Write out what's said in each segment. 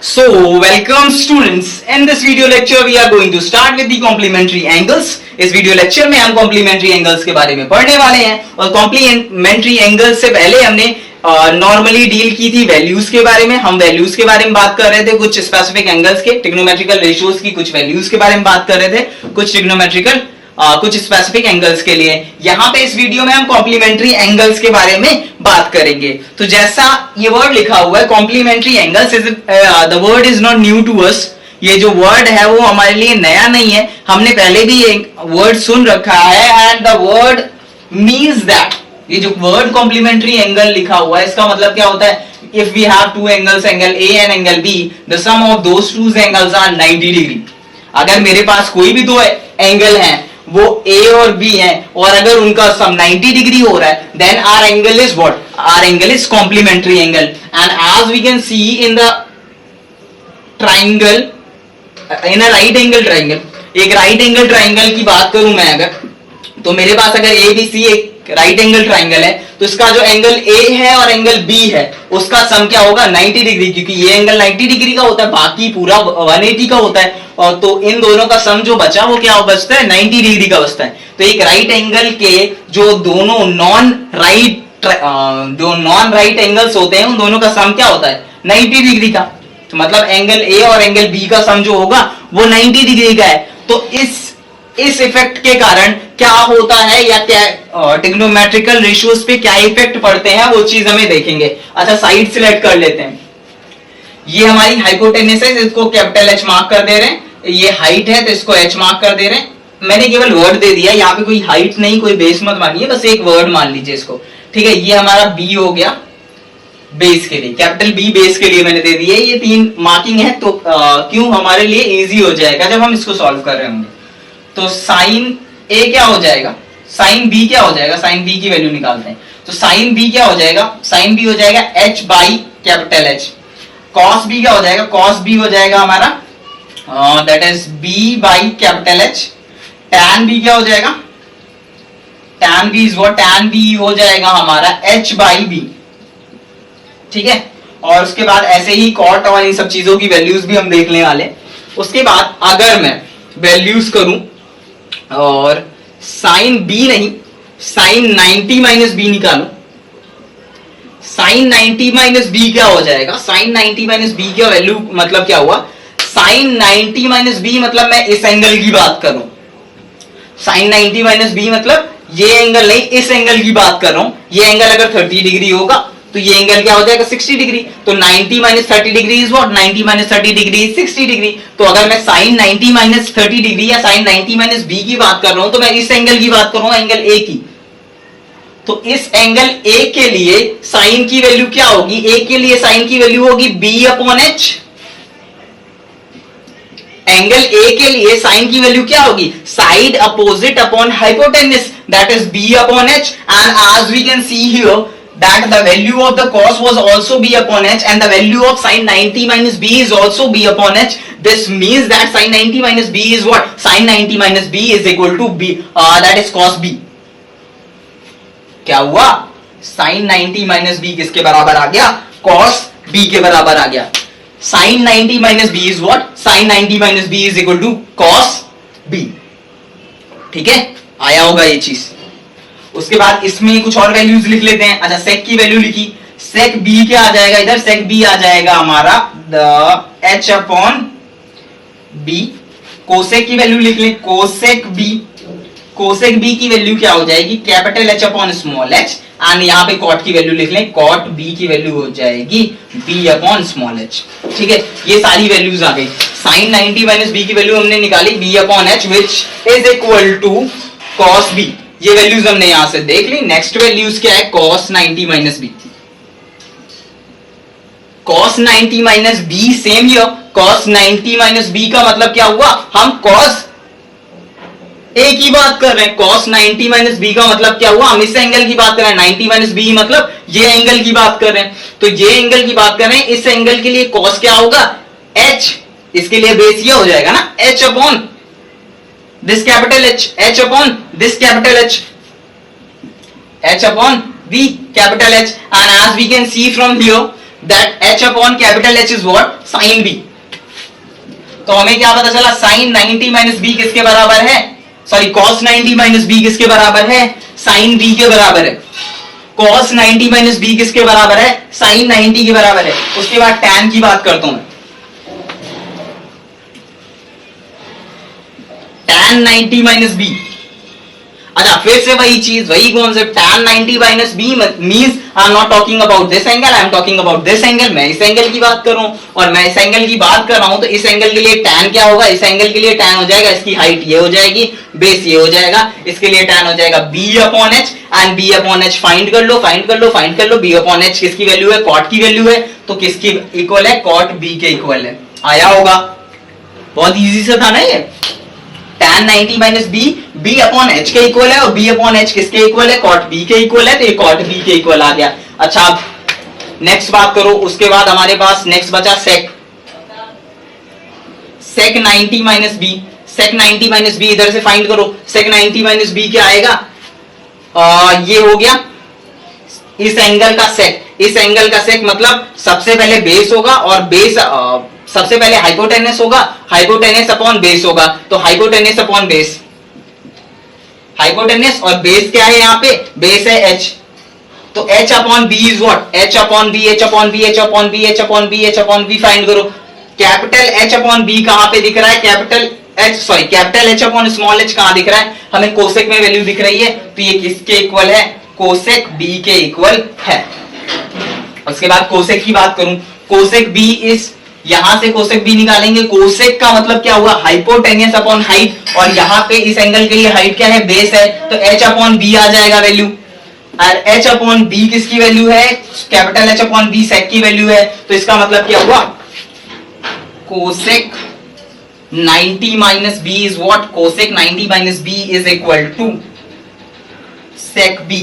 So, welcome students. In this video lecture, we are going to start with the complementary angles. इस video lecture में हम complementary angles के बारे में पढ़ने वाले हैं और कॉम्प्लीमेंट्री एंगल्स से पहले हमने नॉर्मली डील की थी वैल्यूज के बारे में। हम वैल्यूज के बारे में बात कर रहे थे, कुछ स्पेसिफिक एंगल्स के ट्रिग्नोमेट्रिकल रेशियोज की कुछ वैल्यूज के बारे में बात कर रहे थे, कुछ ट्रिग्नोमेट्रिकल कुछ स्पेसिफिक एंगल्स के लिए। यहाँ पे इस वीडियो में हम कॉम्प्लीमेंट्री एंगल्स के बारे में बात करेंगे। तो जैसा ये वर्ड लिखा हुआ है complementary angles, the word is not new to us. ये जो वर्ड है वो हमारे लिए नया नहीं है, हमने पहले भी एक वर्ड सुन रखा है। And the word means that, ये जो वर्ड कॉम्प्लीमेंट्री एंगल लिखा हुआ है इसका मतलब क्या होता है? If we have two angles, angle A and angle B, the sum of those two angles are 90 degree. अगर मेरे पास कोई भी दो एंगल हैं, वो ए और बी हैं, और अगर उनका सम 90 डिग्री हो रहा है, then our angle is what? Our angle is complementary angle. And as we can see in the triangle, in a right angle triangle, एक राइट एंगल ट्राइंगल की बात करूं मैं अगर, तो मेरे पास अगर ए बी सी एक राइट एंगल ट्राइंगल है, तो इसका जो एंगल ए है और एंगल बी है उसका सम क्या होगा? 90 डिग्री, क्योंकि ये एंगल 90 डिग्री का होता है, बाकी पूरा 180 का होता है, और तो इन दोनों का सम जो बचा वो क्या बचता है? 90 डिग्री का बचता है। तो एक राइट एंगल के जो दोनों नॉन राइट एंगल्स होते हैं, उन दोनों का सम क्या होता है? 90 डिग्री का। तो मतलब एंगल ए और एंगल बी का सम जो होगा वो 90 डिग्री का है। तो इस इफेक्ट के कारण क्या होता है, या क्या ट्रिग्नोमेट्रिकल रेशियोज पे क्या इफेक्ट पड़ते हैं, वो चीज हमें देखेंगे। अच्छा, साइड सिलेक्ट कर लेते हैं। ये हमारी हाइपोटेन्यूस है, इसको कैपिटल एच मार्क कर दे रहे हैं। ये हाइट है तो इसको एच मार्क कर दे रहे हैं। मैंने केवल वर्ड दे दिया, यहाँ पे कोई हाइट नहीं, कोई बेस मत मानिए, बस एक वर्ड मान लीजिए इसको। ठीक है, ये हमारा बी हो गया बेस के लिए, कैपिटल बी बेस के लिए मैंने दे दिया। ये 3 मार्किंग है, तो क्यों हमारे लिए इजी हो जाएगा जब हम इसको सॉल्व कर रहे होंगे। तो साइन ए क्या हो जाएगा, साइन बी क्या हो जाएगा, साइन बी की वैल्यू निकालते हैं। तो साइन बी क्या हो जाएगा? साइन बी हो जाएगा h by capital H. Cos b क्या हो जाएगा? कॉस बी हो जाएगा हमारा that is b by capital H. Tan b क्या हो जाएगा? Tan b is what? Tan b हो जाएगा हमारा एच बाई बी। ठीक है, और उसके बाद ऐसे ही कॉट और इन सब चीजों की वैल्यूज भी हम देखने वाले। उसके बाद अगर मैं वैल्यूज करूं और साइन बी नहीं, साइन 90 माइनस बी निकालो, साइन 90 माइनस बी क्या हो जाएगा? साइन 90 माइनस बी का वैल्यू मतलब क्या हुआ? साइन 90 माइनस बी मतलब मैं इस एंगल की बात कर रहा हूं। साइन 90 माइनस बी मतलब ये एंगल नहीं, इस एंगल की बात कर रहा हूं। ये एंगल अगर 30 डिग्री होगा तो ये एंगल क्या हो जाएगा? 60 डिग्री। तो 90 minus 30 degree is what? 90 minus 30 degree is 60 degree. तो अगर मैं साइन 90 माइनस 30 डिग्री या साइन 90 माइनस बी की बात कर रहा हूं, तो मैं इस एंगल की बात कर रहा हूं, एंगल ए की। तो इस एंगल ए के लिए साइन की वैल्यू क्या होगी? ए के लिए साइन की वैल्यू होगी b upon h. Angle A के लिए साइन की वैल्यू क्या होगी? Side opposite upon hypotenuse, that is b upon h. And as we can see here that the value of the cos was also b upon h, and the value of sin 90 minus b is also b upon h. This means that sin 90 minus b is what? Sin 90 minus b is equal to b, that is cos b. क्या हुआ? sin 90 minus b किसके बराबर आ गया? cos b के बराबर आ गया। sin 90 minus b is what? sin 90 minus b is equal to cos b। ठीक है, आया होगा ये चीज। उसके बाद इसमें कुछ और वैल्यूज लिख लेते हैं। अच्छा, सेक की वैल्यू लिखी, सेक बी क्या आ जाएगा? इधर सेक बी आ जाएगा हमारा the h upon b. Cosec की वैल्यू लिख लें, कोसेक बी, कोसेक बी की वैल्यू क्या हो जाएगी? Capital H upon small h. And यहाँ पे कॉट की वैल्यू लिख लें, कॉट बी की वैल्यू हो जाएगी बी अपॉन स्मॉल एच। ठीक है, ये सारी वैल्यूज आ गई। साइन 90 माइनस बी की वैल्यू हमने निकाली b upon h, which is equal to cos b. ये वैल्यूज हमने यहां से देख ली। नेक्स्ट वैल्यूज क्या है? cos 90 minus b. cos 90 minus b same here. cos 90 minus b का मतलब क्या हुआ? हम cos ए की बात कर रहे हैं। cos 90 माइनस बी का मतलब क्या हुआ? हम इस एंगल की बात कर रहे हैं। 90 माइनस बी मतलब ये एंगल की बात कर रहे हैं। तो ये एंगल की बात कर रहे हैं, इस एंगल के लिए cos क्या होगा? h। इसके लिए बेस ये हो जाएगा ना, h upon this capital H, H upon this capital H, H upon the capital H. And as we can see from here that h upon capital H is what, sine b। तो हमें क्या पता चला, sign 90 minus B किसके बराबर है, sorry cos 90 minus B किसके बराबर है, साइन b के बराबर है। कॉस 90 माइनस बी किसके बराबर है, साइन 90 के बराबर है। उसके बाद tan की बात करता हूं मैं, tan 90 माइनस बी। अच्छा फिर से वही चीज, वही concept, tan 90 minus b means I am not talking about this angle, I am talking about this angle. मैं इस एंगल की बात कर रहा हूं, और मैं इस एंगल की बात कर रहा हूं, तो इस एंगल के लिए tan क्या होगा, इस एंगल के लिए tan हो जाएगा, इसकी हाइट ये हो जाएगी, बेस ये हो जाएगा, इसके लिए tan हो जाएगा b upon h, and b upon h find कर लो, फाइंड कर लो, फाइंड कर लो। b अपॉन h किसकी वैल्यू है, cot की वैल्यू है, तो किसकी इक्वल है, cot b के इक्वल है। आया होगा, बहुत इजी से था ना ये। tan 90 minus b, b upon h के इक्वल है, और b अपॉन h किसके इक्वल है, cot b के इक्वल है, तो ये cot b के इक्वल आ गया। अच्छा अब नेक्स्ट बात करो, उसके बाद हमारे पास नेक्स्ट बचा sec 90 minus b. sec 90 minus b इधर से फाइंड करो, sec 90 माइनस बी क्या आएगा, ये हो गया इस एंगल का sec, इस एंगल का sec मतलब सबसे पहले बेस होगा, और बेस सबसे पहले हाइपोटेनस होगा, हाइपोटेनस अपॉन बेस होगा, तो हाइपोटेनस अपॉन बेस, हाइपोटेनस और बेस क्या है, यहाँ पे बेस है h, तो h upon b is what, h upon b, h upon b, h upon b, h upon b, h upon b find करो। कैपिटल h अपॉन बी कहां पे दिख रहा है, capital h sorry capital h upon small h कहां दिख रहा है, हमें कोसेक में वैल्यू दिख रही है, तो ये किसके इक्वल है, कोसेक b के इक्वल है। उसके बाद कोसेक की बात करूं, कोसेक b इज, यहां से कोसेक b निकालेंगे, कोसेक का मतलब क्या हुआ, हाइपोटेनियस अपॉन हाइट, और यहां पे इस एंगल के लिए हाइट क्या है, बेस है, तो h अपॉन b आ जाएगा वैल्यू, और h अपॉन b किसकी वैल्यू है, capital H upon b sec की वैल्यू है, तो इसका मतलब क्या हुआ, cosec 90 minus b is what, cosec 90 minus b is equal to sec b।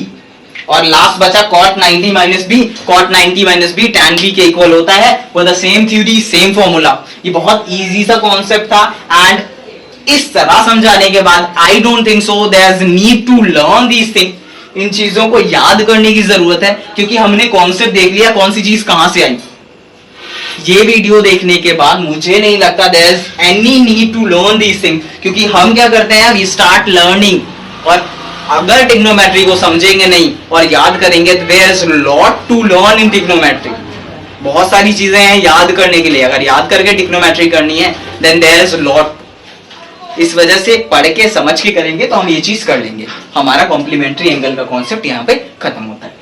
और लास्ट बचा cot 90 minus b, cot 90 minus b tan b के इक्वल होता है, वो the same theory same formula. ये बहुत इजी सा कॉन्सेप्ट था, एंड इस तरह समझाने के बाद I don't think so there is need to learn these thing. इन चीजों को याद करने की जरूरत है, क्योंकि हमने कॉन्सेप्ट देख लिया कौन सी चीज कहां से आई। ये वीडियो देखने के बाद मुझे नहीं लगता there is any need to learn these thing, क्योंकि हम क्या करते हैं, वी स्टार्ट लर्निंग, और अगर ट्रिग्नोमेट्री को समझेंगे नहीं और याद करेंगे, तो there is lot to learn in trigonometry. बहुत सारी चीजें हैं याद करने के लिए, अगर याद करके ट्रिग्नोमेट्री करनी है देन देयर इज लॉट। इस वजह से पढ़ के समझ के करेंगे तो हम ये चीज कर लेंगे। हमारा कॉम्प्लीमेंट्री एंगल का कॉन्सेप्ट यहाँ पे खत्म होता है।